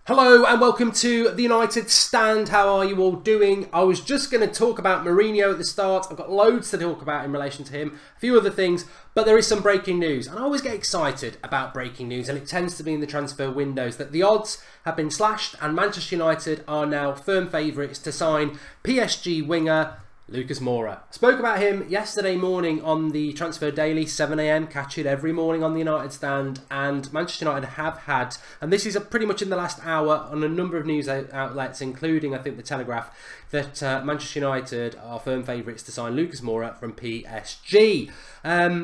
Hello and welcome to the United Stand. How are you all doing? I was just going to talk about Mourinho at the start. I've got loads to talk about in relation to him, a few other things, but there is some breaking news. And I always get excited about breaking news, and it tends to be in the transfer windows that the odds have been slashed and Manchester United are now firm favourites to sign PSG winger Lucas Moura. Spoke about him yesterday morning on the Transfer Daily, 7 AM, catch it every morning on the United Stand, and Manchester United have had, and this is pretty much in the last hour on a number of news outlets, including I think the Telegraph, that Manchester United are firm favourites to sign Lucas Moura from PSG.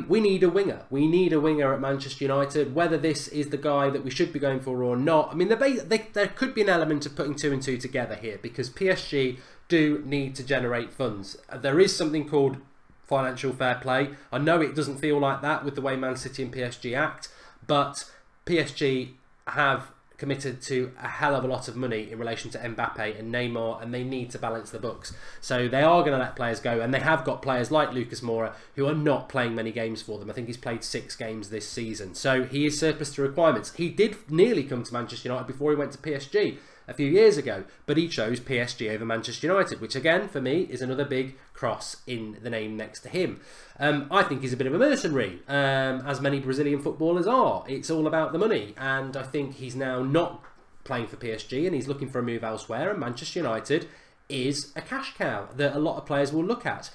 We need a winger. We need a winger at Manchester United. Whether this is the guy that we should be going for or not, I mean, there could be an element of putting two and two together here, because PSG do need to generate funds. There is something called financial fair play. I know it doesn't feel like that with the way Man City and PSG act, but PSG have committed to a hell of a lot of money in relation to Mbappe and Neymar, and they need to balance the books. So they are going to let players go, and they have got players like Lucas Moura who are not playing many games for them. I think he's played 6 games this season, so he is surplus to requirements. He did nearly come to Manchester United before he went to PSG a few years ago, but he chose PSG over Manchester United, which again for me is another big cross in the name next to him. I think he's a bit of a mercenary, as many Brazilian footballers are. It's all about the money, and I think he's now not playing for PSG and he's looking for a move elsewhere, and Manchester United is a cash cow that a lot of players will look at.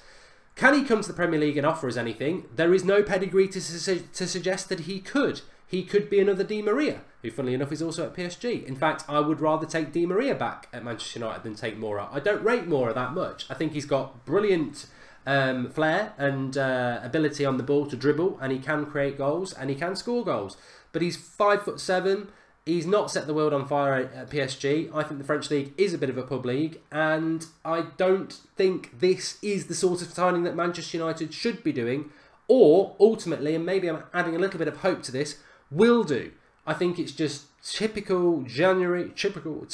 Can he come to the Premier League and offer us anything? There is no pedigree to suggest that he could. He could be another Di Maria, who funnily enough is also at PSG. In fact, I would rather take Di Maria back at Manchester United than take Moura. I don't rate Moura that much. I think he's got brilliant flair and ability on the ball to dribble, and he can create goals and he can score goals. But he's 5'7". He's not set the world on fire at PSG. I think the French league is a bit of a pub league, and I don't think this is the sort of signing that Manchester United should be doing, or ultimately, and maybe I'm adding a little bit of hope to this, will do. I think it's just typical January transfer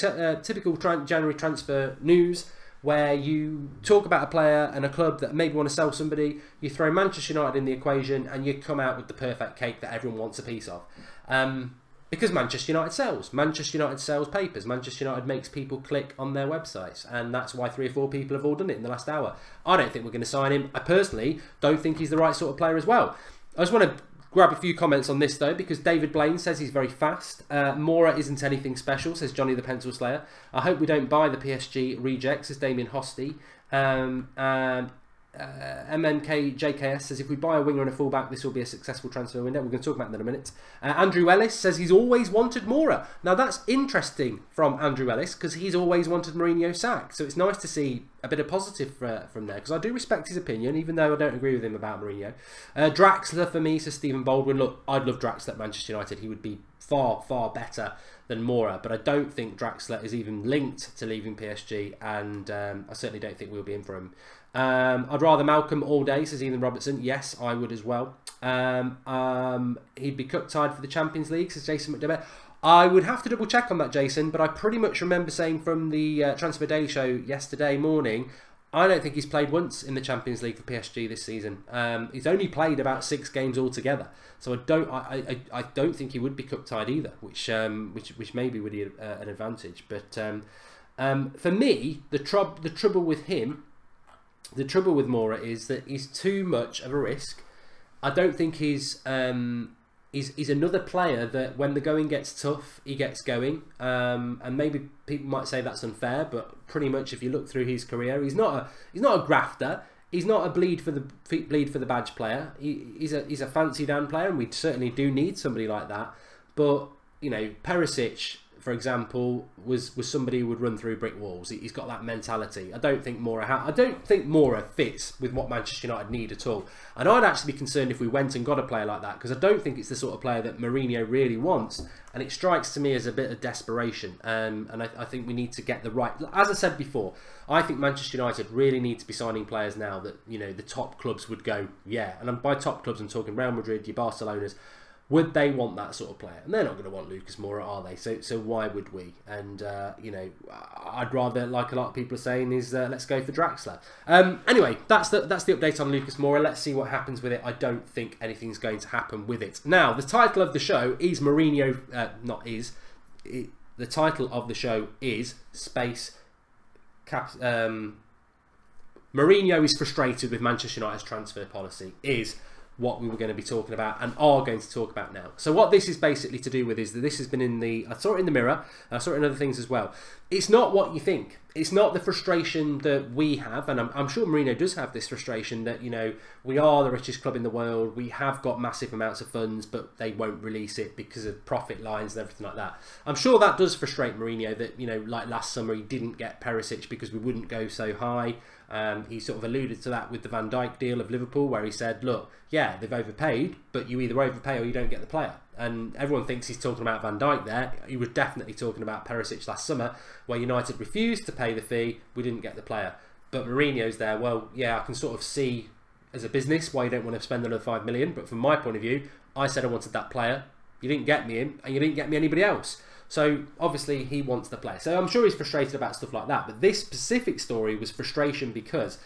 news, where you talk about a player and a club that maybe want to sell somebody, you throw Manchester United in the equation, and you come out with the perfect cake that everyone wants a piece of. Because Manchester United sells. Manchester United sells papers. Manchester United makes people click on their websites, and that's why 3 or 4 people have all done it in the last hour. I don't think we're going to sign him. I personally don't think he's the right sort of player as well. I just want to grab a few comments on this though, because David Blaine says he's very fast. Moura isn't anything special, says Johnny the Pencil Slayer. I hope we don't buy the PSG rejects, says Damien Hosty. MMKJKS says if we buy a winger and a fullback, this will be a successful transfer window. We're going to talk about that in a minute. Andrew Ellis says he's always wanted Moura. Now that's interesting from Andrew Ellis, because he's always wanted Mourinho sacked. So it's nice to see a bit of positive from there, because I do respect his opinion, even though I don't agree with him about Mourinho. Draxler for me, says Stephen Baldwin. Look, I'd love Draxler at Manchester United. He would be far, far better than Moura, but I don't think Draxler is even linked to leaving PSG, and I certainly don't think we'll be in for him. I'd rather Malcolm all day, says Ian Robertson. Yes, I would as well. He'd be cut-tied for the Champions League, says Jason McDevitt. I would have to double check on that, Jason, but I pretty much remember saying from the Transfer Daily show yesterday morning, I don't think he's played once in the Champions League for PSG this season. He's only played about 6 games altogether, so I don't think he would be cup-tied either, which maybe would be an advantage. But for me, the trouble with him, the trouble with Moura is that he's too much of a risk. I don't think he's another player that when the going gets tough, he gets going. And maybe people might say that's unfair, but pretty much if you look through his career, he's not a grafter. He's not a bleed for the badge player. He's a fancy down player, and we certainly do need somebody like that. But you know, Perisic, for example, was somebody who would run through brick walls. He's got that mentality. I don't think Moura fits with what Manchester United need at all. And I'd actually be concerned if we went and got a player like that, because I don't think it's the sort of player that Mourinho really wants. And it strikes to me as a bit of desperation. And I think we need to get the right. As I said before, I think Manchester United really need to be signing players now that, you know, the top clubs would go, yeah. And by top clubs, I'm talking Real Madrid, your Barcelonas. Would they want that sort of player? And they're not going to want Lucas Moura, are they? So why would we? And you know, I'd rather, like a lot of people are saying, is let's go for Draxler. Anyway, that's the update on Lucas Moura. Let's see what happens with it. I don't think anything's going to happen with it. Now, the title of the show is Mourinho. the title of the show is Mourinho is frustrated with Manchester United's transfer policy, is what we were going to be talking about and are going to talk about now. So what this is basically to do with is that this has been in the... I saw it in the Mirror, I saw it in other things as well. It's not what you think. It's not the frustration that we have, and I'm sure Mourinho does have this frustration that, you know, we are the richest club in the world, we have got massive amounts of funds, but they won't release it because of profit lines and everything like that. I'm sure that does frustrate Mourinho that, you know, like last summer he didn't get Perisic because we wouldn't go so high. He sort of alluded to that with the Van Dijk deal of Liverpool, where he said, look, yeah, they've overpaid, but you either overpay or you don't get the player. And everyone thinks he's talking about Van Dijk there. He was definitely talking about Perisic last summer, where United refused to pay the fee, we didn't get the player. But Mourinho's there, well, yeah, I can sort of see as a business why you don't want to spend another 5 million, but from my point of view, I said I wanted that player, you didn't get me him, and you didn't get me anybody else. So obviously he wants the player. So I'm sure he's frustrated about stuff like that. But this specific story was frustration because,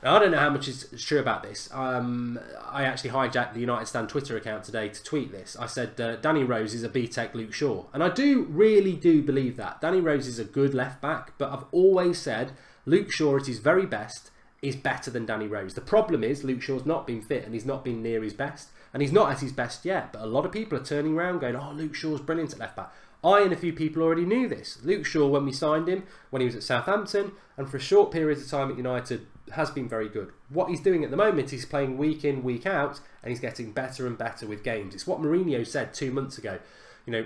now I don't know how much is true about this. I actually hijacked the United Stand Twitter account today to tweet this. I said Danny Rose is a B-Tech Luke Shaw. And I really do believe that. Danny Rose is a good left back, but I've always said Luke Shaw at his very best is better than Danny Rose. The problem is Luke Shaw's not been fit and he's not been near his best. And he's not at his best yet. But a lot of people are turning around going, oh, Luke Shaw's brilliant at left back. I and a few people already knew this. Luke Shaw, when we signed him, when he was at Southampton, and for a short period of time at United, has been very good. What he's doing at the moment, he's playing week in, week out, and he's getting better and better with games. It's what Mourinho said 2 months ago. You know,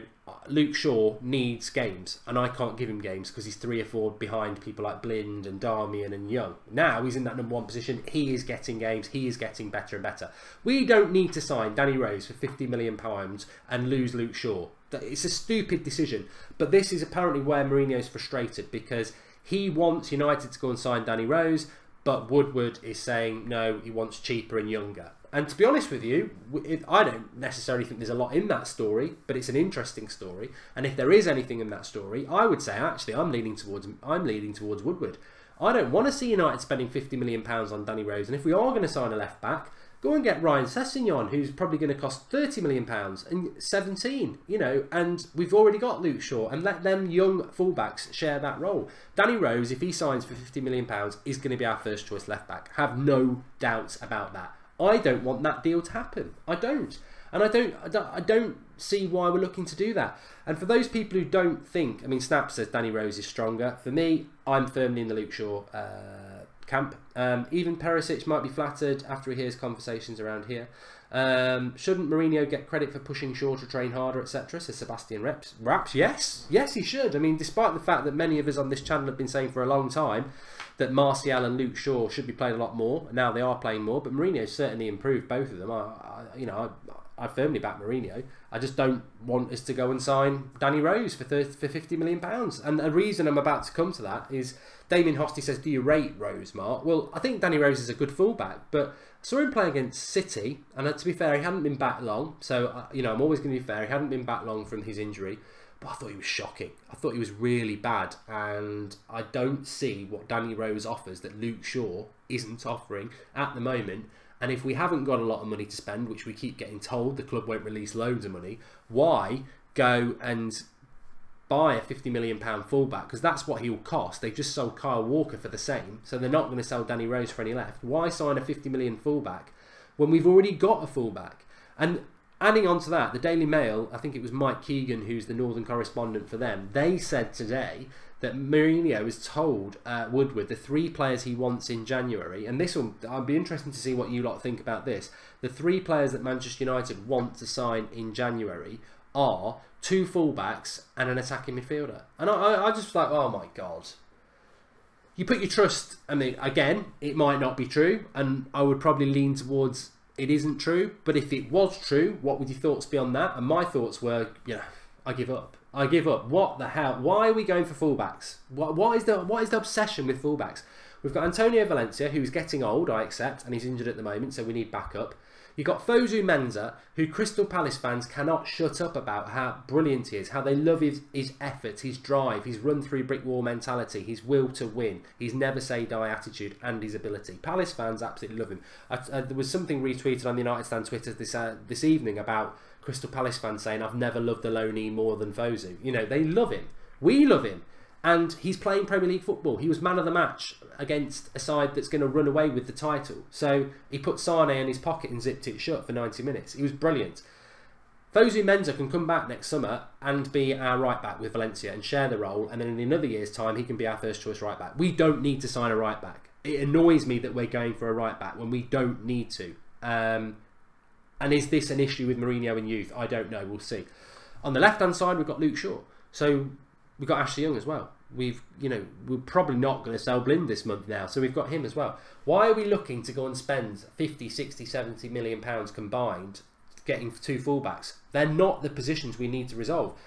Luke Shaw needs games, and I can't give him games because he's 3 or 4 behind people like Blind and Darmian and Young. Now he's in that #1 position. He is getting games. He is getting better and better. We don't need to sign Danny Rose for £50 million and lose Luke Shaw. It's a stupid decision. But this is apparently where Mourinho's frustrated because he wants United to go and sign Danny Rose, but Woodward is saying no, he wants cheaper and younger. And to be honest with you, I don't necessarily think there's a lot in that story, but it's an interesting story. And if there is anything in that story, I would say actually I'm leaning towards Woodward. I don't want to see United spending £50 million on Danny Rose. And if we are going to sign a left back, go and get Ryan Sessegnon, who's probably going to cost £30 million and 17, you know, and we've already got Luke Shaw, and let them young fullbacks share that role. Danny Rose, if he signs for £50 million, is going to be our first choice left back. Have no doubts about that. I don't want that deal to happen. I don't. And I don't see why we're looking to do that. And for those people who don't think, I mean, Snap says Danny Rose is stronger. For me, I'm firmly in the Luke Shaw camp. Even Perisic might be flattered after he hears conversations around here. Shouldn't Mourinho get credit for pushing Shaw to train harder, etc., says Sebastian Raps? Yes, he should. I mean, despite the fact that many of us on this channel have been saying for a long time that Martial and Luke Shaw should be playing a lot more. Now they are playing more, but Mourinho's certainly improved both of them. I firmly back Mourinho. I just don't want us to go and sign Danny Rose for £50 million. And the reason I'm about to come to that is Damien Hosty says, do you rate Rose, Mark? Well, I think Danny Rose is a good fullback, but I saw him play against City, and to be fair, he hadn't been back long. So, you know, I'm always going to be fair. He hadn't been back long from his injury. But I thought he was shocking. I thought he was really bad. And I don't see what Danny Rose offers that Luke Shaw isn't offering at the moment. And if we haven't got a lot of money to spend, which we keep getting told, the club won't release loads of money, why go and buy a £50 million fullback? Because that's what he'll cost. They've just sold Kyle Walker for the same, so they're not going to sell Danny Rose for any left. Why sign a £50 million fullback when we've already got a fullback? And adding on to that, the Daily Mail, I think it was Mike Keegan, who's the Northern correspondent for them, they said today that Mourinho has told Woodward the 3 players he wants in January, and this will, I'll be interested to see what you lot think about this. The 3 players that Manchester United want to sign in January are 2 fullbacks and an attacking midfielder. And I just like, oh my God. You put your trust, I mean, again, it might not be true, and I would probably lean towards it isn't true, but if it was true, what would your thoughts be on that? And my thoughts were, you know, I give up. I give up. What the hell? Why are we going for fullbacks? What is the obsession with fullbacks? We've got Antonio Valencia, who's getting old, I accept, and he's injured at the moment, so we need backup. You've got Fosu Mensah, who Crystal Palace fans cannot shut up about how brilliant he is, how they love his effort, his drive, his run-through brick wall mentality, his will to win, his never-say-die attitude, and his ability. Palace fans absolutely love him. There was something retweeted on the United Stand Twitter this evening about Crystal Palace fans saying, "I've never loved the Loney more than Fosu." You know, they love him. We love him. And he's playing Premier League football. He was man of the match against a side that's going to run away with the title. So he put Sane in his pocket and zipped it shut for 90 minutes. He was brilliant. Fosu Mensah can come back next summer and be our right back with Valencia and share the role. And then in another year's time, he can be our first choice right back. We don't need to sign a right back. It annoys me that we're going for a right back when we don't need to. And is this an issue with Mourinho and youth? I don't know. We'll see. On the left-hand side, we've got Luke Shaw. So we've got Ashley Young as well. We're probably not going to sell Blind this month now, so we've got him as well. Why are we looking to go and spend 50, 60, 70 million pounds combined getting 2 fullbacks? They're not the positions we need to resolve.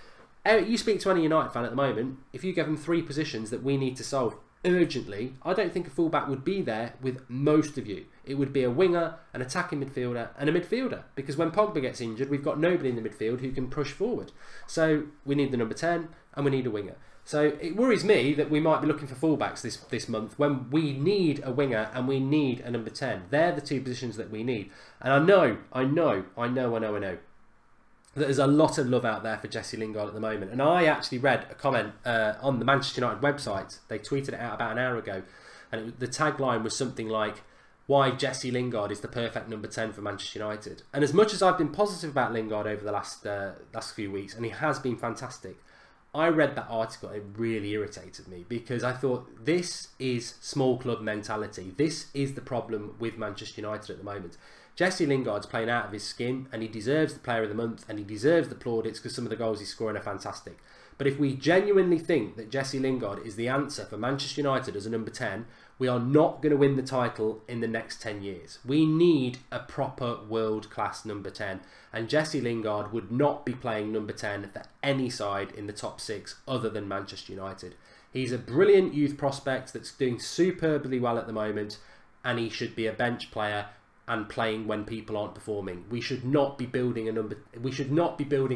You speak to any United fan at the moment, if you give them 3 positions that we need to solve urgently, I don't think a fullback would be there with most of you. It would be a winger, an attacking midfielder and a midfielder, because when Pogba gets injured, we've got nobody in the midfield who can push forward. So we need the number 10 and we need a winger. So it worries me that we might be looking for fullbacks this month when we need a winger and we need a number 10. They're the 2 positions that we need. And I know that there's a lot of love out there for Jesse Lingard at the moment. And I actually read a comment on the Manchester United website. They tweeted it out about an hour ago. And the tagline was something like, "Why Jesse Lingard is the perfect number 10 for Manchester United." And as much as I've been positive about Lingard over the last few weeks, and he has been fantastic, I read that article and it really irritated me because I thought this is small club mentality. This is the problem with Manchester United at the moment. Jesse Lingard's playing out of his skin and he deserves the Player of the Month and he deserves the plaudits because some of the goals he's scoring are fantastic. But if we genuinely think that Jesse Lingard is the answer for Manchester United as a number 10, we are not going to win the title in the next 10 years. We need a proper world-class number 10. And Jesse Lingard would not be playing number 10 for any side in the top 6 other than Manchester United. He's a brilliant youth prospect that's doing superbly well at the moment, and he should be a bench player and playing when people aren't performing. We should not be building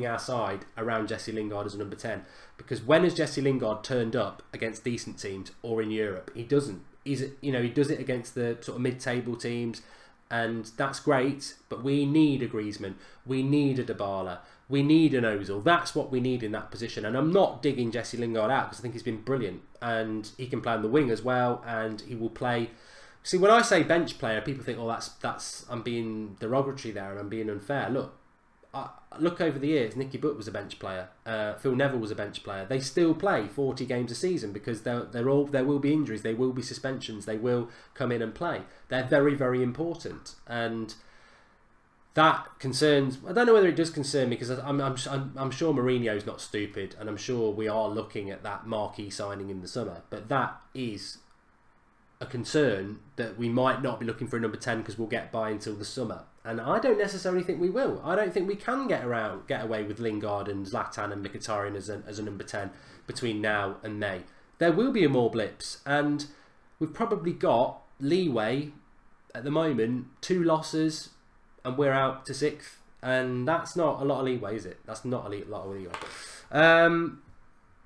our side around Jesse Lingard as a number 10, because when has Jesse Lingard turned up against decent teams or in Europe? He doesn't. He does it against the sort of mid-table teams, and that's great. But we need a Griezmann, we need a Dybala, we need an Ozil. That's what we need in that position. And I'm not digging Jesse Lingard out because I think he's been brilliant, and he can play on the wing as well, and he will play. See, when I say bench player, people think, "Oh, that's I'm being derogatory there and I'm being unfair." Look over the years. Nicky Butt was a bench player. Phil Neville was a bench player. They still play 40 games a season because there will be injuries, there will be suspensions, they will come in and play. They're very, very important, and that concerns. I don't know whether it does concern me because I'm sure Mourinho's not stupid, and I'm sure we are looking at that marquee signing in the summer. But that is a concern that we might not be looking for a number 10 because we'll get by until the summer. And I don't necessarily think we will. I don't think we can get away with Lingard and Zlatan and Mkhitaryan as a number 10 between now and May. There will be more blips, and we've probably got leeway at the moment. 2 losses and we're out to 6th, and that's not a lot of leeway, is it? That's not a lot of leeway.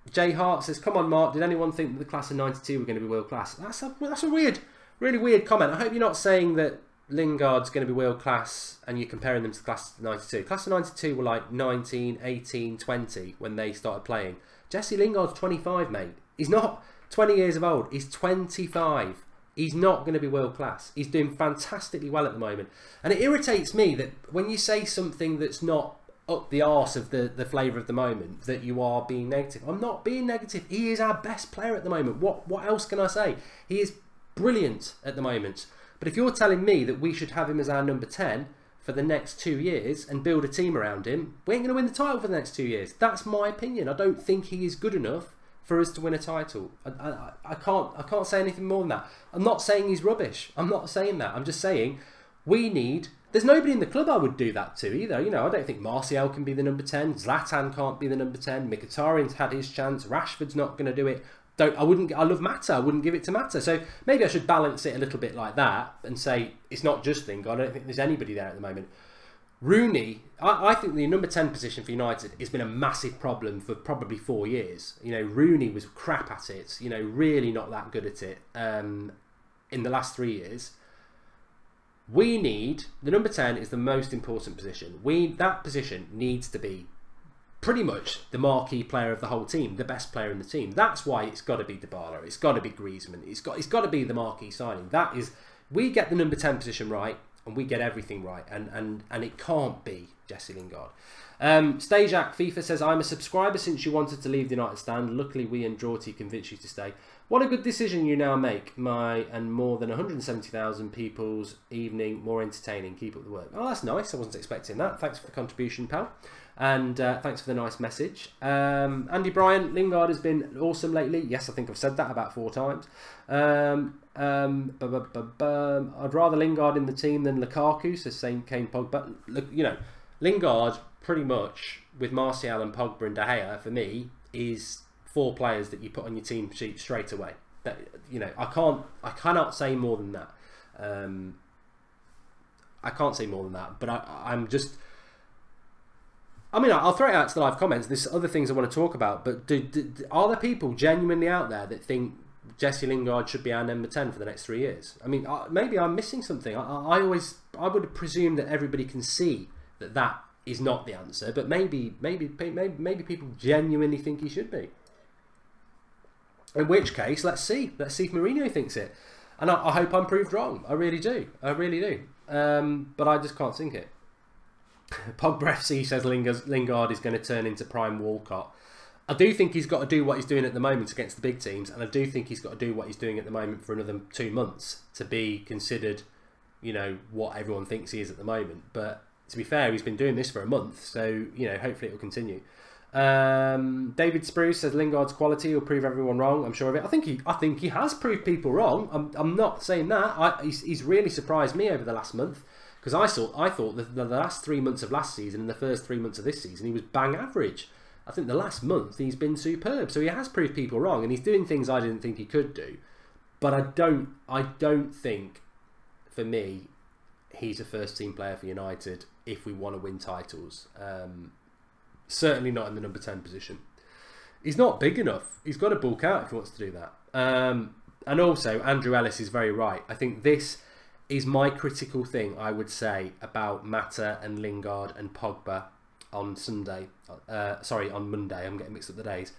Jay Hart says, "Come on, Mark, did anyone think that the class of 92 were going to be world class?" That's a weird, really weird comment. I hope you're not saying that Lingard's going to be world class and you're comparing them to the class of 92. Class of 92 were like 19, 18, 20 when they started playing. Jesse Lingard's 25, mate. He's not 20 years of old. He's 25. He's not going to be world class. He's doing fantastically well at the moment. And it irritates me that when you say something that's not up the arse of the flavour of the moment, that you are being negative. I'm not being negative. He is our best player at the moment. What else can I say? He is brilliant at the moment. But if you're telling me that we should have him as our number 10 for the next 2 years and build a team around him, we ain't going to win the title for the next 2 years. That's my opinion. I don't think he is good enough for us to win a title. I can't say anything more than that. I'm not saying he's rubbish. I'm not saying that. I'm just saying we need... There's nobody in the club I would do that to either. You know, I don't think Martial can be the number 10. Zlatan can't be the number 10. Mkhitaryan's had his chance. Rashford's not going to do it. I love Mata. I wouldn't give it to Mata. So maybe I should balance it a little bit like that and say it's not just Lingard. I don't think there's anybody there at the moment. Rooney, I think the number 10 position for United has been a massive problem for probably 4 years. You know, Rooney was crap at it. You know, really not that good at it in the last 3 years. We need, the number 10 is the most important position. That position needs to be pretty much the marquee player of the whole team, the best player in the team. That's why it's got to be Dybala, it's got to be Griezmann, it's got to be the marquee signing. That is, we get the number 10 position right, and we get everything right, and it can't be Jesse Lingard. Stejak FIFA says, I'm a subscriber since you wanted to leave the United stand. Luckily, we and Drawty convinced you to stay. What a good decision you now make. And more than 170,000 people's evening more entertaining. Keep up the work. Oh, that's nice. I wasn't expecting that. Thanks for the contribution, pal. And thanks for the nice message. Andy Bryant, Lingard has been awesome lately. Yes, I think I've said that about 4 times. I'd rather Lingard in the team than Lukaku, says Kane Pogba. Look, you know, Lingard pretty much with Martial and Pogba and De Gea for me is 4 players that you put on your team sheet straight away. That, you know, I cannot say more than that. I can't say more than that. But I'm just. I mean, I'll throw it out to the live comments. There's other things I want to talk about, but are there people genuinely out there that think Jesse Lingard should be our number 10 for the next 3 years? I mean, maybe I'm missing something. I would presume that everybody can see that is not the answer, but maybe people genuinely think he should be. In which case, let's see if Mourinho thinks it, and I hope I'm proved wrong. I really do. But I just can't think it. Pogba FC says Lingard is going to turn into prime Walcott. I do think he's got to do what he's doing at the moment against the big teams, and I do think he's got to do what he's doing at the moment for another 2 months to be considered, you know, what everyone thinks he is at the moment. But to be fair, he's been doing this for a month, so, you know, hopefully it will continue. David Spruce says Lingard's quality will prove everyone wrong. I'm sure of it. I think he has proved people wrong. I'm not saying that. He's really surprised me over the last month. Because I thought that the last 3 months of last season and the first 3 months of this season, he was bang average. I think the last month he's been superb. So he has proved people wrong, and he's doing things I didn't think he could do. But I don't think, for me, he's a first team player for United if we want to win titles. Certainly not in the number 10 position. He's not big enough. He's got to bulk out if he wants to do that. And also, Andrew Ellis is very right. I think this is my critical thing, I would say, about Mata and Lingard and Pogba on Sunday. Sorry, on Monday. I'm getting mixed up the days.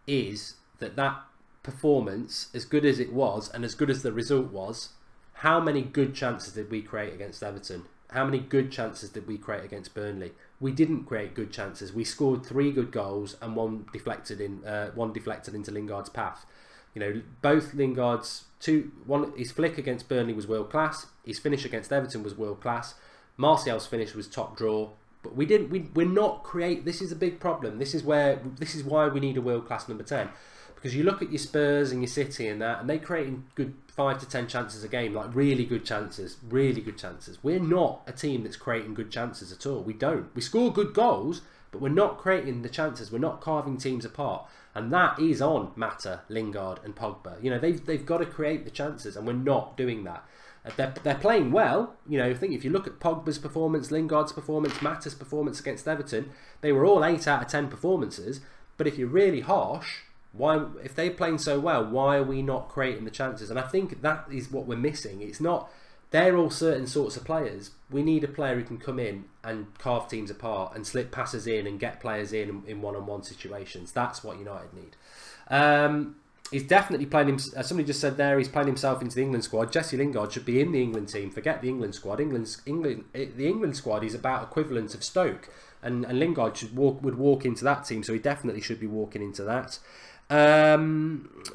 Is that performance, as good as it was and as good as the result was, how many good chances did we create against Everton? How many good chances did we create against Burnley? We didn't create good chances. We scored 3 good goals and one deflected into Lingard's path. You know, both Lingard's his flick against Burnley was world class. His finish against Everton was world class. Martial's finish was top draw. But we're not create. This is a big problem. This is why we need a world class number 10. Because you look at your Spurs and your City and that, and they create good 5 to 10 chances a game, like really good chances. We're not a team that's creating good chances at all. We don't. We score good goals, but we're not creating the chances. We're not carving teams apart. And that is on Mata, Lingard and Pogba. You know, they've got to create the chances, and we're not doing that. They're playing well. You know, I think if you look at Pogba's performance, Lingard's performance, Mata's performance against Everton, they were all 8 out of 10 performances. But if you're really harsh, if they're playing so well, why are we not creating the chances? And I think that is what we're missing. It's not, they're all certain sorts of players. We need a player who can come in and carve teams apart and slip passes in and get players in one-on-one situations. That's what United need. He's definitely playing him. Somebody just said there, he's playing himself into the England squad. Jesse Lingard should be in the England team. Forget the England squad. The England squad is about equivalent of Stoke, and Lingard would walk into that team. So he definitely should be walking into that. A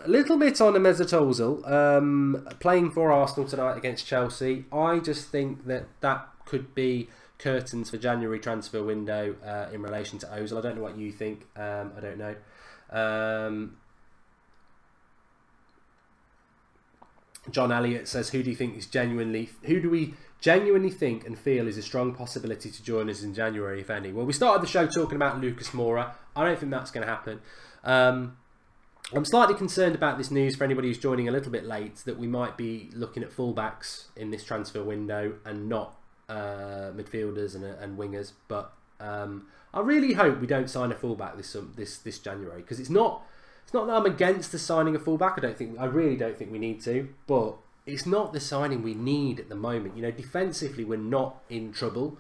little bit on Mesut Ozil playing for Arsenal tonight against Chelsea. I just think that could be curtains for January transfer window in relation to Ozil. I don't know what you think. I don't know. John Elliott says, who do we genuinely think and feel is a strong possibility to join us in January, if any? Well, we started the show talking about Lucas Moura. I don't think that's going to happen. I'm slightly concerned about this news for anybody who's joining a little bit late, that we might be looking at fullbacks in this transfer window and not midfielders and wingers. But I really hope we don't sign a fullback this January, because it's not that I'm against the signing of fullback. I really don't think we need to, but it's not the signing we need at the moment. You know, defensively we're not in trouble.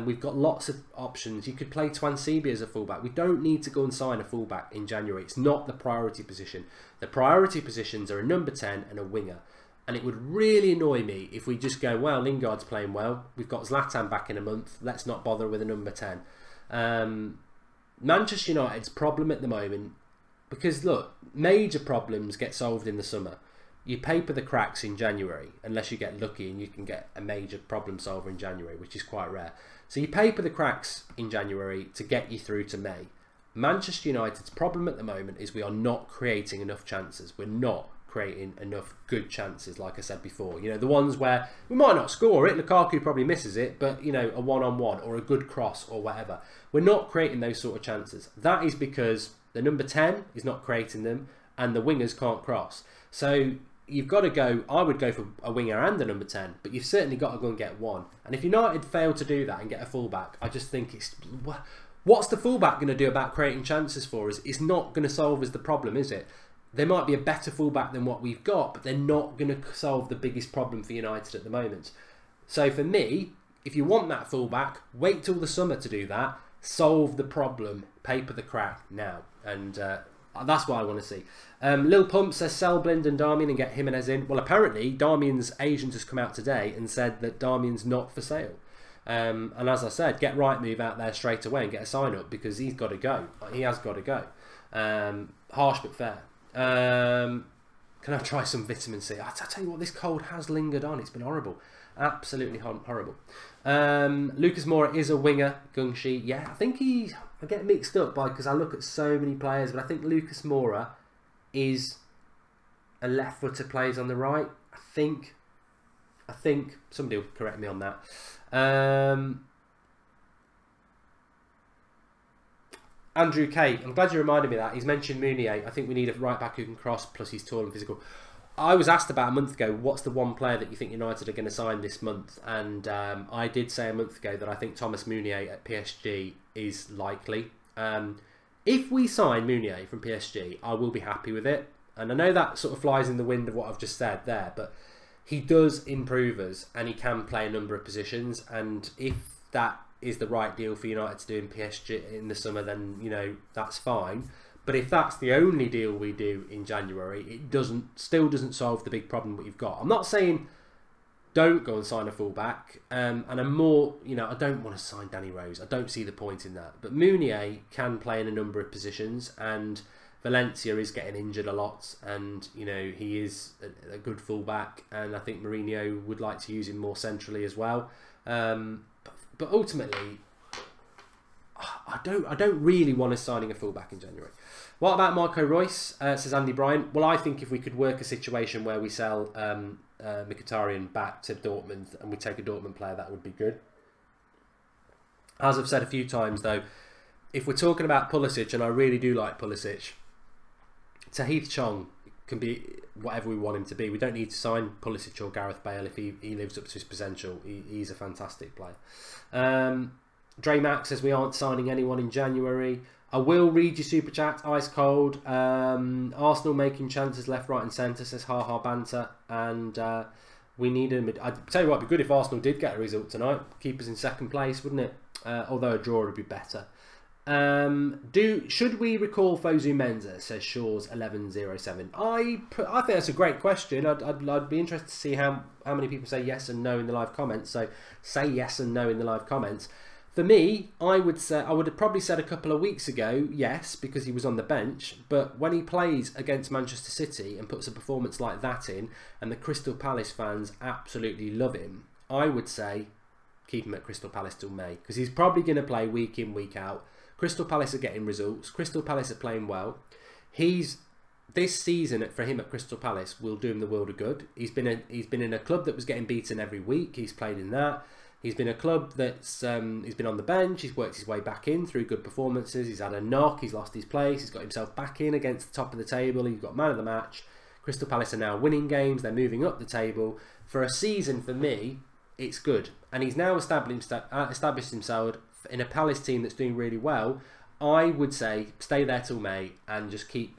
We've got lots of options. You could play Twansibi as a fullback. We don't need to go and sign a fullback in January. It's not the priority position. The priority positions are a number 10 and a winger. And it would really annoy me if we just go, well, Lingard's playing well. We've got Zlatan back in a month. Let's not bother with a number 10. Manchester United's problem at the moment, because look, major problems get solved in the summer. You paper the cracks in January, unless you get lucky and you can get a major problem solver in January, which is quite rare. So you paper the cracks in January to get you through to May. Manchester United's problem at the moment is we are not creating enough chances. We're not creating enough good chances, like I said before. You know, the ones where we might not score it, Lukaku probably misses it, but, you know, a one-on-one or a good cross or whatever. We're not creating those sort of chances. That is because the number 10 is not creating them and the wingers can't cross. So you've got to go, I would go for a winger and a number 10, but you've certainly got to go and get one. And if United fail to do that and get a fullback, I just think it's... What's the fullback going to do about creating chances for us? It's not going to solve us the problem, is it? There might be a better fullback than what we've got, but they're not going to solve the biggest problem for United at the moment. So for me, if you want that fullback, wait till the summer to do that. Solve the problem, paper the crack now. And that's what I want to see. Lil Pump says sell Blind and Darmian and get Jimenez in. Well, apparently Darmian's agent has come out today and said that Darmian's not for sale. And as I said, get Rightmove out there straight away and get a sign up, because he's got to go. He has got to go. Harsh but fair. Can I try some vitamin C? I tell you what, this cold has lingered on. It's been horrible. Absolutely horrible. Lucas Moura is a winger. Gungshi, yeah, I think I get mixed up because I look at so many players, but I think Lucas Moura is a left-footer, plays on the right. I think somebody will correct me on that. Andrew K, I'm glad you reminded me of that. He's mentioned Mounier. I think we need a right back who can cross, plus he's tall and physical. I was asked about a month ago, what's the one player that you think United are going to sign this month? And I did say a month ago that I think Thomas Mounier at PSG is likely. If we sign Mounier from PSG, I will be happy with it. And I know that sort of flies in the wind of what I've just said there, but he does improve us and he can play a number of positions. And if that is the right deal for United to do in PSG in the summer, then, you know, that's fine. But if that's the only deal we do in January, it still doesn't solve the big problem that you've got. I'm not saying don't go and sign a fullback, and I'm more, you know, I don't want to sign Danny Rose. I don't see the point in that. But Mounier can play in a number of positions, and Valencia is getting injured a lot, and, you know, he is a good fullback, and I think Mourinho would like to use him more centrally as well. But ultimately, I don't really want us signing a fullback in January. What about Marco Reus? Says Andy Bryant. Well, I think if we could work a situation where we sell Mkhitaryan back to Dortmund and we take a Dortmund player, that would be good. As I've said a few times, though, if we're talking about Pulisic, and I really do like Pulisic, Tahith Chong can be whatever we want him to be. We don't need to sign Pulisic or Gareth Bale if he lives up to his potential. He's a fantastic player. Dre Max says we aren't signing anyone in January. I will read your super chat, ice cold. Arsenal making chances left, right and centre, says ha ha banter. And we need a mid. I'd tell you what, it'd be good if Arsenal did get a result tonight. Keep us in second place, wouldn't it? Although a draw would be better. Should we recall Fosu Mensah, says Shaw's 1107. I think that's a great question. I'd be interested to see how many people say yes and no in the live comments. So say yes and no in the live comments. For me, I would have probably said a couple of weeks ago yes, because he was on the bench. But when he plays against Manchester City and puts a performance like that in, and the Crystal Palace fans absolutely love him, I would say keep him at Crystal Palace till May, because he's probably going to play week in, week out. Crystal Palace are getting results. Crystal Palace are playing well. This season for him at Crystal Palace will do him the world of good. He's been in a club that was getting beaten every week. He's played in that. He's been a club that's he's been on the bench. He's worked his way back in through good performances. He's had a knock. He's lost his place. He's got himself back in against the top of the table. He's got man of the match. Crystal Palace are now winning games. They're moving up the table. For a season, for me, it's good. And he's now established himself in a Palace team that's doing really well. I would say stay there till May and just keep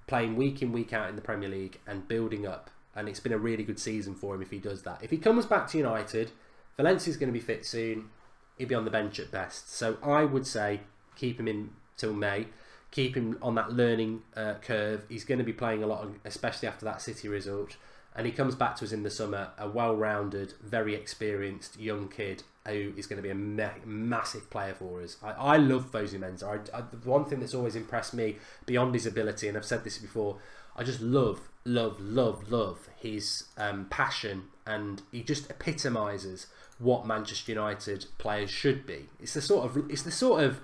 playing week in, week out in the Premier League and building up. And it's been a really good season for him if he does that. If he comes back to United, Valencia's going to be fit soon. He'll be on the bench at best. So I would say keep him in till May. Keep him on that learning curve. He's going to be playing a lot, especially after that City result. And he comes back to us in the summer, a well-rounded, very experienced young kid who is going to be a massive player for us. I love Fosu Mensah. The one thing that's always impressed me beyond his ability, and I've said this before, I just love his passion, and he just epitomises what Manchester United players should be. It's the sort of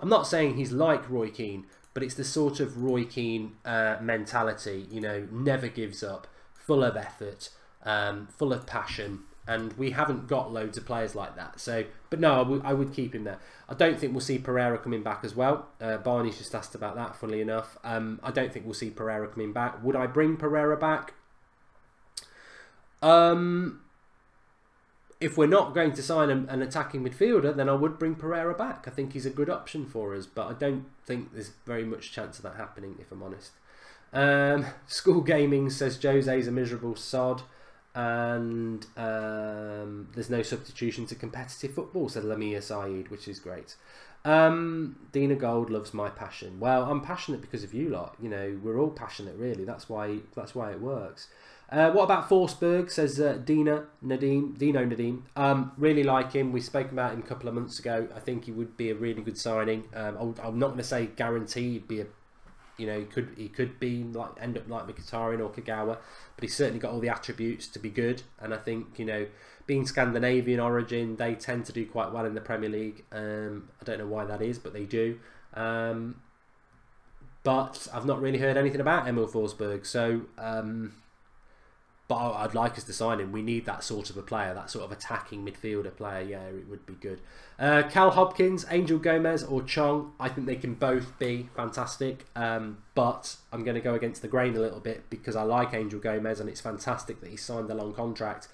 I'm not saying he's like Roy Keane, but it's the sort of Roy Keane mentality, you know, never gives up, full of effort, full of passion, and we haven't got loads of players like that. So, but no, I would keep him there. I don't think we'll see Pereira coming back as well. Barney's just asked about that, funnily enough. I don't think we'll see Pereira coming back. Would I bring Pereira back? If we're not going to sign an attacking midfielder, then I would bring Pereira back. I think he's a good option for us, but I don't think there's very much chance of that happening, if I'm honest. School Gaming says Jose's a miserable sod, and there's no substitution to competitive football, said Lamia Saeed, which is great. Dina Gold loves my passion. Well, I'm passionate because of you lot. You know, we're all passionate, really. That's why it works. What about Forsberg, says Dino Nadim. Really like him. We spoke about him a couple of months ago. I think he would be a really good signing. I'm not going to say guarantee he'd be a, you know, he could be like end up like Mkhitaryan or Kagawa, but he's certainly got all the attributes to be good. And I think, you know, being Scandinavian origin, they tend to do quite well in the Premier League. I don't know why that is, but they do. But I've not really heard anything about Emil Forsberg, so but I'd like us to sign him. We need that sort of a player, that sort of attacking midfielder player. Yeah, it would be good. Cal Hopkins, Angel Gomez or Chong. I think they can both be fantastic. But I'm going to go against the grain a little bit because I like Angel Gomez and it's fantastic that he signed a long contract.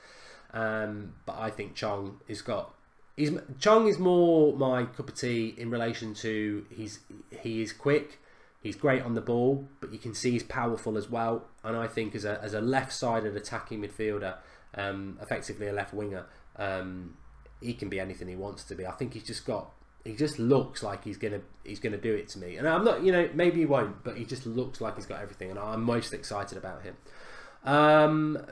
But I think Chong Chong is more my cup of tea in relation to he is quick. He's great on the ball, but you can see he's powerful as well. And I think as a left-sided attacking midfielder, effectively a left winger, he can be anything he wants to be. I think he just looks like he's gonna do it to me. And I'm not, you know, maybe he won't, but he just looks like he's got everything, and I'm most excited about him.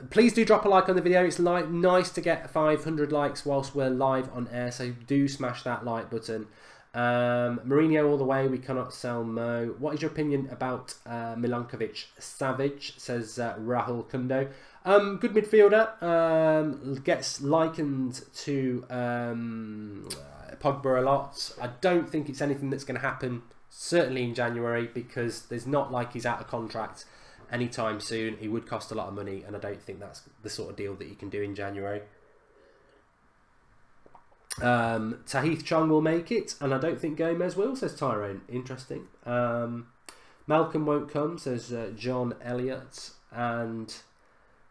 Please do drop a like on the video. It's nice to get 500 likes whilst we're live on air, so do smash that like button. Mourinho all the way, we cannot sell Mo. What is your opinion about Milankovic Savic, says Rahul Kundo. Good midfielder, gets likened to Pogba a lot. I don't think it's anything that's going to happen certainly in January, because there's not like he's out of contract anytime soon. He would cost a lot of money, and I don't think that's the sort of deal that you can do in January. Tahith Chong will make it, and I don't think Gomez will, says Tyrone. Interesting. Malcolm won't come, says John Elliott. And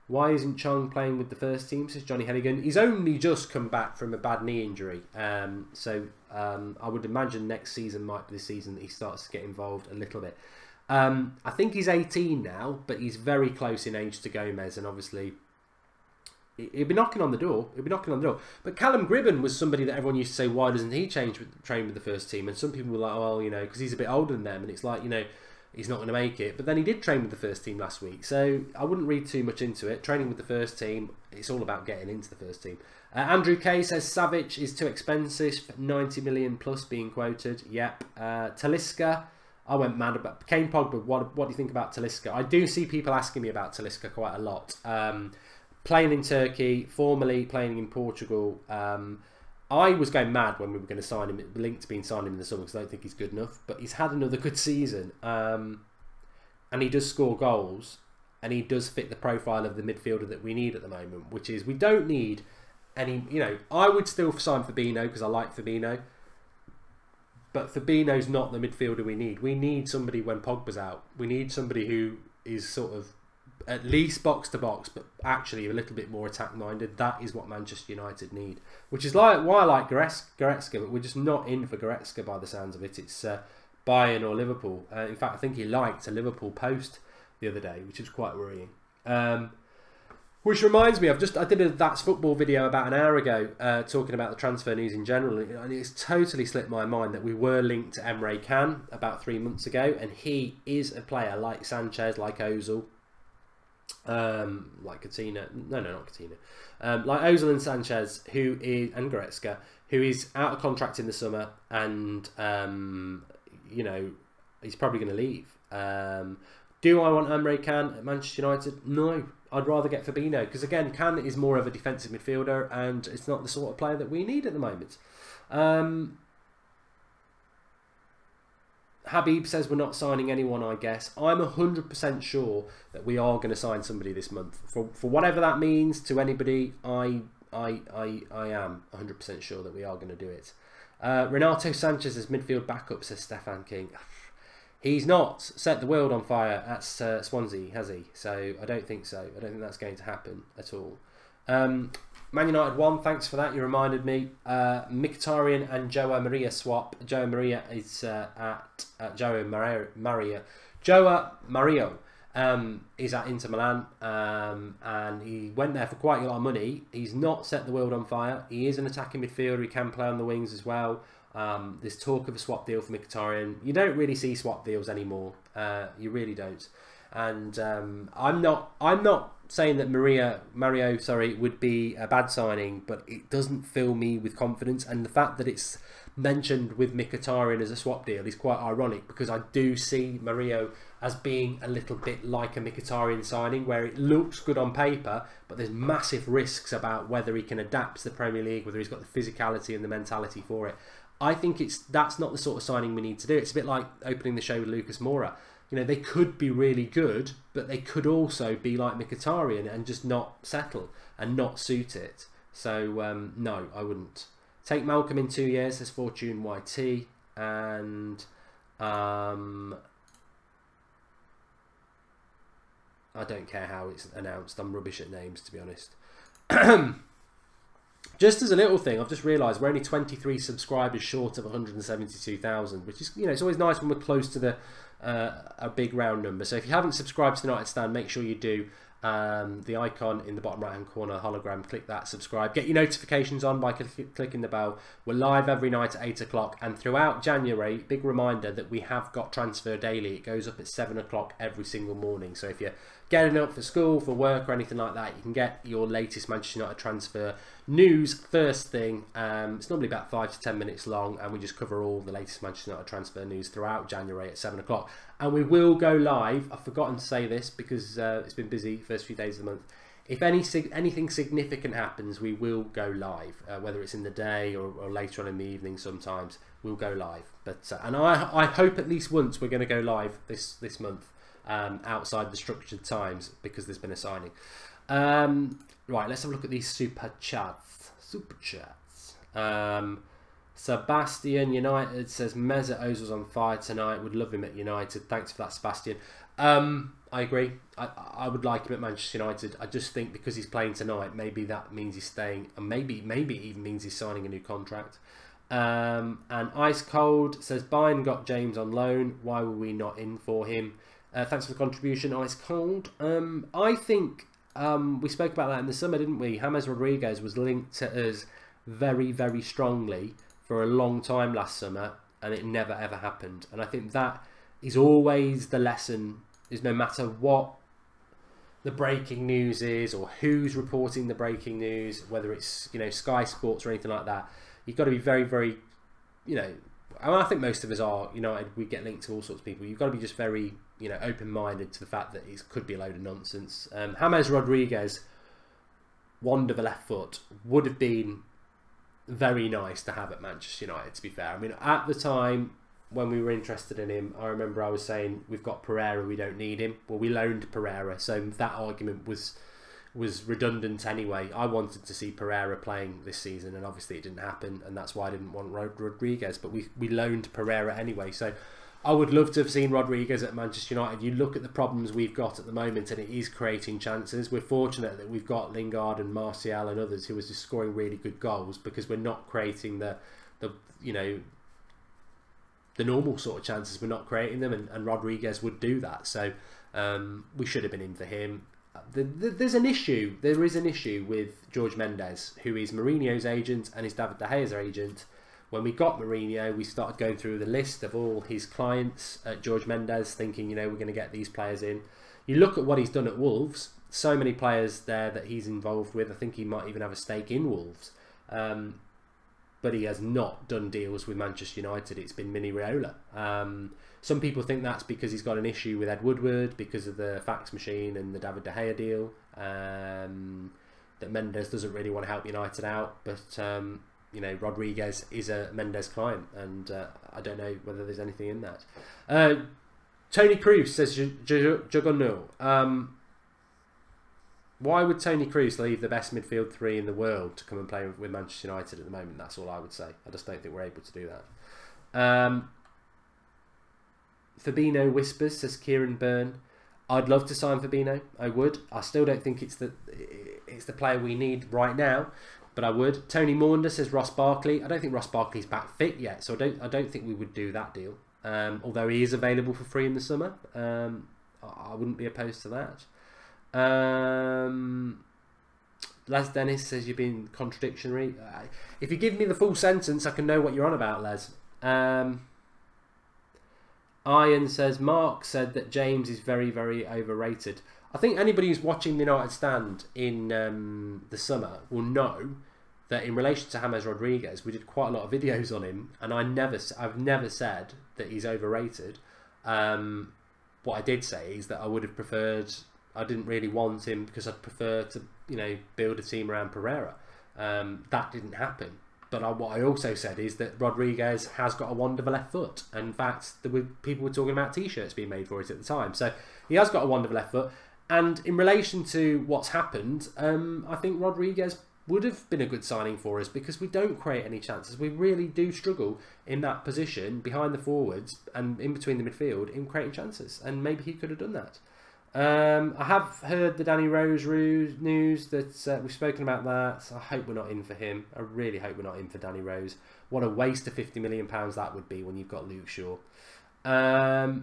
why isn't Chong playing with the first team, says Johnny Hennigan. He's only just come back from a bad knee injury, so I would imagine next season might be the season that he starts to get involved a little bit. I think he's 18 now, but he's very close in age to Gomez, and obviously he'll be knocking on the door. But Callum Gribben was somebody that everyone used to say, why doesn't he train with the first team? And some people were like, oh, well, you know, because he's a bit older than them. And it's like, you know, he's not going to make it. But then he did train with the first team last week. So I wouldn't read too much into it. Training with the first team, it's all about getting into the first team. Andrew Kay says Savic is too expensive, 90 million plus being quoted. Yep. Talisca, I went mad about Kane Pogba. What do you think about Talisca? I do see people asking me about Talisca quite a lot. Playing in Turkey, formerly playing in Portugal. I was going mad when we were going to sign him, linked to being signed him in the summer, because I don't think he's good enough. But he's had another good season, and he does score goals, and he does fit the profile of the midfielder that we need at the moment, which is we don't need any, you know, I would still sign Fabinho because I like Fabinho. But Fabinho's not the midfielder we need. We need somebody when Pogba's out. We need somebody who is sort of at least box to box, but actually a little bit more attack minded. That is what Manchester United need. Which is like why I like Goretzka, but we're just not in for Goretzka by the sounds of it. It's Bayern or Liverpool. In fact, I think he liked a Liverpool post the other day, which is quite worrying. Which reminds me, I did a That's Football video about an hour ago talking about the transfer news in general, and it's totally slipped my mind that we were linked to Emre Can about 3 months ago, and he is a player like Sanchez, like Ozil, like Coutinho, no, not Coutinho, like Ozil and Sanchez, and Goretzka, who is out of contract in the summer, and you know, he's probably going to leave. Do I want Emre Can at Manchester United? No. I'd rather get Fabinho because, again, Can is more of a defensive midfielder and it's not the sort of player that we need at the moment. Habib says we're not signing anyone, I guess. I'm 100% sure that we are going to sign somebody this month. For whatever that means to anybody, I am 100% sure that we are going to do it. Renato Sanchez as midfield backup, says Stefan King. He's not set the world on fire at Swansea, has he? So I don't think so. I don't think that's going to happen at all. Man United won. Thanks for that. You reminded me. Mkhitaryan and Joao Maria swap. Joao Maria is at Joao Maria. Joao Mario is at Inter Milan, and he went there for quite a lot of money. He's not set the world on fire. He is an attacking midfielder. He can play on the wings as well. There's talk of a swap deal for Mkhitaryan. You don't really see swap deals anymore. You really don't. And I'm not saying that Mario would be a bad signing, but it doesn't fill me with confidence. And the fact that it's mentioned with Mkhitaryan as a swap deal is quite ironic because I do see Mario as being a little bit like a Mkhitaryan signing where it looks good on paper, but there's massive risks about whether he can adapt to the Premier League, whether he's got the physicality and the mentality for it. I think that's not the sort of signing we need to do. It's a bit like opening the show with Lucas Moura. You know, they could be really good, but they could also be like Mkhitaryan and just not settle and not suit it. So, no, I wouldn't. Take Malcolm in 2 years, says Fortune YT. And I don't care how it's announced. I'm rubbish at names, to be honest. Just as a little thing, I've just realised we're only 23 subscribers short of 172,000, which is, you know, it's always nice when we're close to a big round number. So if you haven't subscribed to the United Stand, make sure you do. The icon in the bottom right hand corner, hologram, click that, subscribe. Get your notifications on by clicking the bell. We're live every night at 8 o'clock, and throughout January, big reminder that we have got Transfer Daily. It goes up at 7 o'clock every single morning. So if you're getting up for school, for work or anything like that, you can get your latest Manchester United transfer news first thing. It's normally about 5 to 10 minutes long, and we just cover all the latest Manchester United transfer news throughout January at 7 o'clock. And we will go live. I've forgotten to say this because it's been busy first few days of the month. If anything significant happens, we will go live, whether it's in the day or later on in the evening. Sometimes we'll go live. But and I hope at least once we're going to go live this month. Outside the structured times because there's been a signing. Right, let's have a look at these super chats. Sebastian United says Mesut Ozil's on fire tonight. Would love him at United. Thanks for that, Sebastian. I agree. I would like him at Manchester United. I just think because he's playing tonight, maybe that means he's staying, and maybe it even means he's signing a new contract. And Ice Cold says Bayern got James on loan. Why were we not in for him? Thanks for the contribution, Ice Cold. I think we spoke about that in the summer, didn't we? James Rodriguez was linked to us very, very strongly for a long time last summer, and it never ever happened. And I think that is always the lesson, is no matter what the breaking news is or who's reporting the breaking news, whether it's, you know, Sky Sports or anything like that, you've got to be very, very, you know, I think most of us are, United, we get linked to all sorts of people. You've got to be just very, you know, open-minded to the fact that it could be a load of nonsense. James Rodriguez, wand of a left foot, would have been very nice to have at Manchester United, to be fair. I mean, at the time when we were interested in him, I remember I was saying, we've got Pereira, we don't need him. Well, we loaned Pereira, so that argument was was redundant anyway. I wanted to see Pereira playing this season, and obviously it didn't happen, and that's why I didn't want Rodriguez, but we loaned Pereira anyway. So I would love to have seen Rodriguez at Manchester United. You look at the problems we've got at the moment, and it is creating chances. We're fortunate that we've got Lingard and Martial and others who are just scoring really good goals, because we're not creating the you know, the normal sort of chances. We're not creating them, and Rodriguez would do that. So we should have been in for him. There's an issue. There is an issue with George Mendes, who is Mourinho's agent and is David De Gea's agent. When we got Mourinho, we started going through the list of all his clients at George Mendes, thinking, you know, we're going to get these players in. You look at what he's done at Wolves, so many players there that he's involved with. I think he might even have a stake in Wolves. But he has not done deals with Manchester United. It's been Mini Raiola. Some people think that's because he's got an issue with Ed Woodward because of the fax machine and the David De Gea deal. That Mendes doesn't really want to help United out, but you know, Rodriguez is a Mendes client, and I don't know whether there's anything in that. Tony Cruz says, Juggernaut. Why would Tony Cruz leave the best midfield three in the world to come and play with Manchester United at the moment? That's all I would say. I just don't think we're able to do that. Fabinho whispers, says Kieran Byrne. I'd love to sign Fabinho. I would. I still don't think it's the player we need right now, but I would. Tony Maunder says Ross Barkley. I don't think Ross Barkley's back fit yet, so I don't think we would do that deal. Although he is available for free in the summer, I wouldn't be opposed to that. Les Dennis says you've been contradictory. If you give me the full sentence, I can know what you're on about, Les. Iron says Mark said that James is very, very overrated. I think anybody who's watching the United stand in the summer will know that in relation to James Rodriguez, we did quite a lot of videos on him, and I've never said that he's overrated. What I did say is that I would have preferred. I didn't really want him because I'd prefer to, you know, build a team around Pereira. That didn't happen. But what I also said is that Rodriguez has got a wonderful left foot. In fact, people were talking about T-shirts being made for it at the time. So he has got a wonderful left foot. And in relation to what's happened, I think Rodriguez would have been a good signing for us, because we don't create any chances. We really do struggle in that position behind the forwards and in between the midfield in creating chances. And maybe he could have done that. I have heard the Danny Rose news that we've spoken about that. I hope we're not in for him. I really hope we're not in for Danny Rose. What a waste of £50 million that would be when you've got Luke Shaw. Sign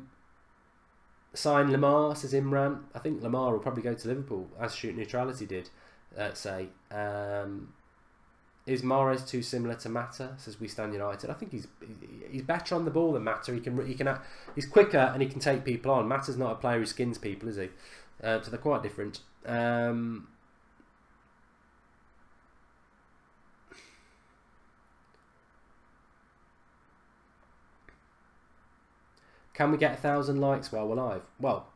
Lamar, says Imran. I think Lamar will probably go to Liverpool, as Shoot Neutrality did say. Is Mahrez too similar to Mata? Says We Stand United. I think he's better on the ball than Mata. He's quicker and he can take people on. Mata's not a player who skins people, is he? So they're quite different. Can we get 1,000 likes while we're live? Well,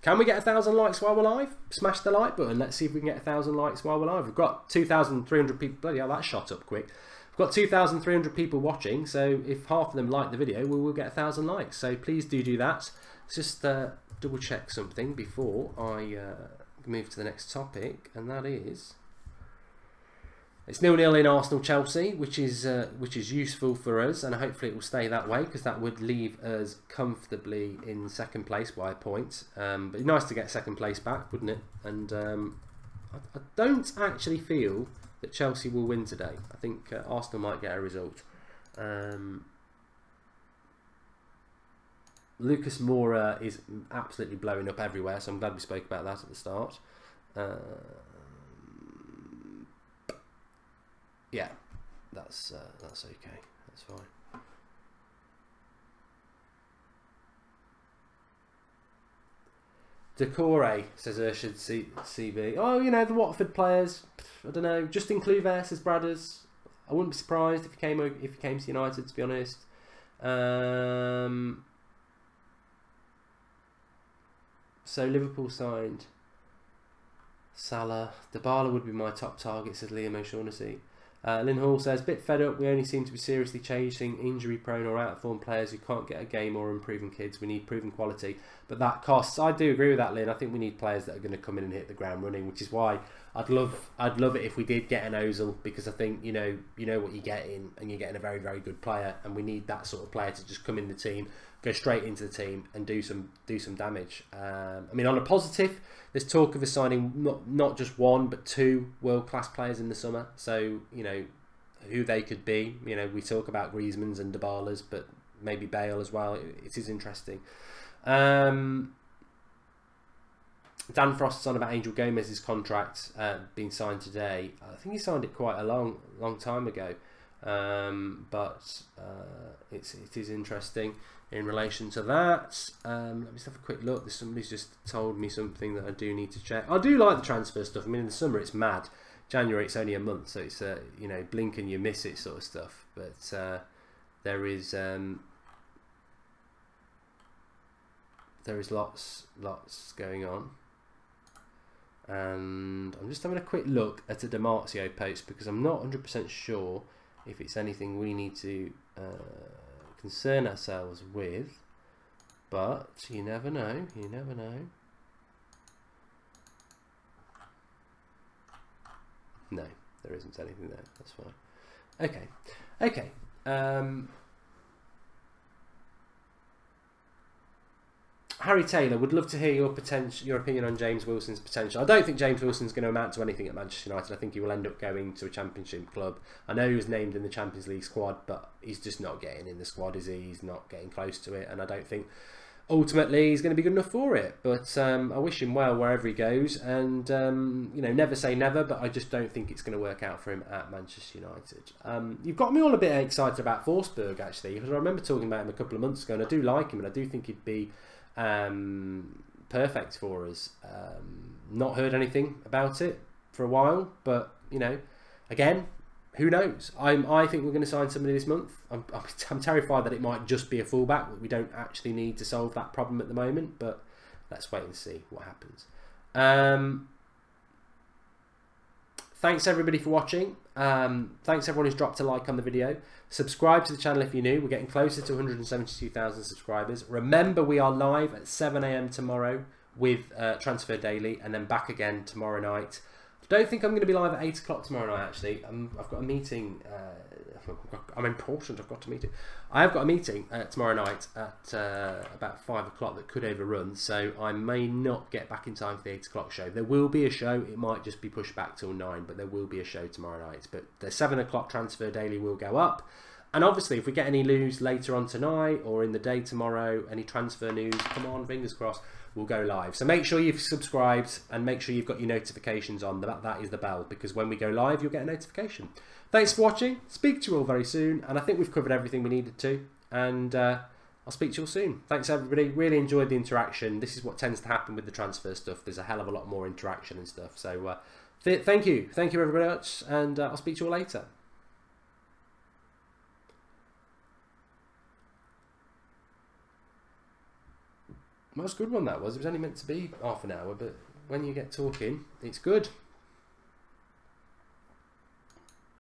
can we get 1,000 likes while we're live? Smash the like button. Let's see if we can get 1,000 likes while we're live. We've got 2,300 people. Bloody hell, that shot up quick. We've got 2,300 people watching, so if half of them like the video, we will get 1,000 likes. So please do that. Let's just double check something before I move to the next topic, and that is... It's 0-0 in Arsenal-Chelsea, which is useful for us, and hopefully it will stay that way, because that would leave us comfortably in second place by a point. But it's nice to get second place back, wouldn't it? And I don't actually feel that Chelsea will win today. I think Arsenal might get a result. Lucas Moura is absolutely blowing up everywhere, so I'm glad we spoke about that at the start. Yeah, that's okay. That's fine. Decore, says Urshid CB. Oh, you know, the Watford players. I don't know. Justin Kluivert, says Bradders. I wouldn't be surprised if he came to United, to be honest. So Liverpool signed Salah. Dybala would be my top target, says Liam O'Shaughnessy. Lynn Hall says, bit fed up, we only seem to be seriously chasing injury prone or out of form players who can't get a game or improving kids. We need proven quality, but that costs. I do agree with that, Lynn. I think we need players that are going to come in and hit the ground running, which is why I'd love it if we did get an Ozil, because I think you know what you're getting, and you're getting a very, very good player, and we need that sort of player to just come in the team, go straight into the team and do some damage. I mean, on a positive, there's talk of us signing not just one but two world-class players in the summer. So you know who they could be. You know, we talk about Griezmann's and Dybala's, but maybe Bale as well. It is interesting. Dan Frost's on about Angel Gomez's contract being signed today. I think he signed it quite a long time ago, but it is interesting in relation to that. Let me just have a quick look. Somebody's just told me something that I do need to check. I do like the transfer stuff. I mean, in the summer it's mad. January it's only a month, so it's you know, blink and you miss it sort of stuff. But there is lots going on. And I'm just having a quick look at a Demartio post because I'm not 100% sure if it's anything we need to concern ourselves with, but you never know. No, there isn't anything there. That's fine. Okay. Harry Taylor, would love to hear your opinion on James Wilson's potential. I don't think James Wilson's going to amount to anything at Manchester United. I think he will end up going to a Championship club. I know he was named in the Champions League squad, but he's just not getting in the squad, is he? He's not getting close to it, and I don't think ultimately he's going to be good enough for it. But I wish him well wherever he goes, and you know, never say never, but I just don't think it's going to work out for him at Manchester United. You've got me all a bit excited about Forsberg, actually, because I remember talking about him a couple of months ago, and I do like him, and I do think he'd be perfect for us. Not heard anything about it for a while, but you know, again, who knows? I think we're going to sign somebody this month. I'm terrified that it might just be a fullback. We don't actually need to solve that problem at the moment, but let's wait and see what happens. Thanks everybody for watching. Thanks everyone who's dropped a like on the video. Subscribe to the channel if you're new. We're getting closer to 172,000 subscribers. Remember, we are live at 7 AM tomorrow with Transfer Daily, and then back again tomorrow night. I don't think I'm going to be live at 8 o'clock tomorrow night, actually. I've got a meeting. I'm important. I've got a meeting. I have got a meeting tomorrow night at about 5 o'clock that could overrun, so I may not get back in time for the 8 o'clock show. There will be a show. It might just be pushed back till 9, but there will be a show tomorrow night. But the 7 o'clock Transfer Daily will go up. And obviously, if we get any news later on tonight or in the day tomorrow, any transfer news, come on, fingers crossed, we'll go live. So make sure you've subscribed and make sure you've got your notifications on. That is the bell, because when we go live, you'll get a notification. Thanks for watching. Speak to you all very soon. And I think we've covered everything we needed to. And I'll speak to you all soon. Thanks, everybody. Really enjoyed the interaction. This is what tends to happen with the transfer stuff. There's a hell of a lot more interaction and stuff. So thank you. Thank you very much. And I'll speak to you all later. Most good one that was. It was only meant to be half an hour, but when you get talking, it's good.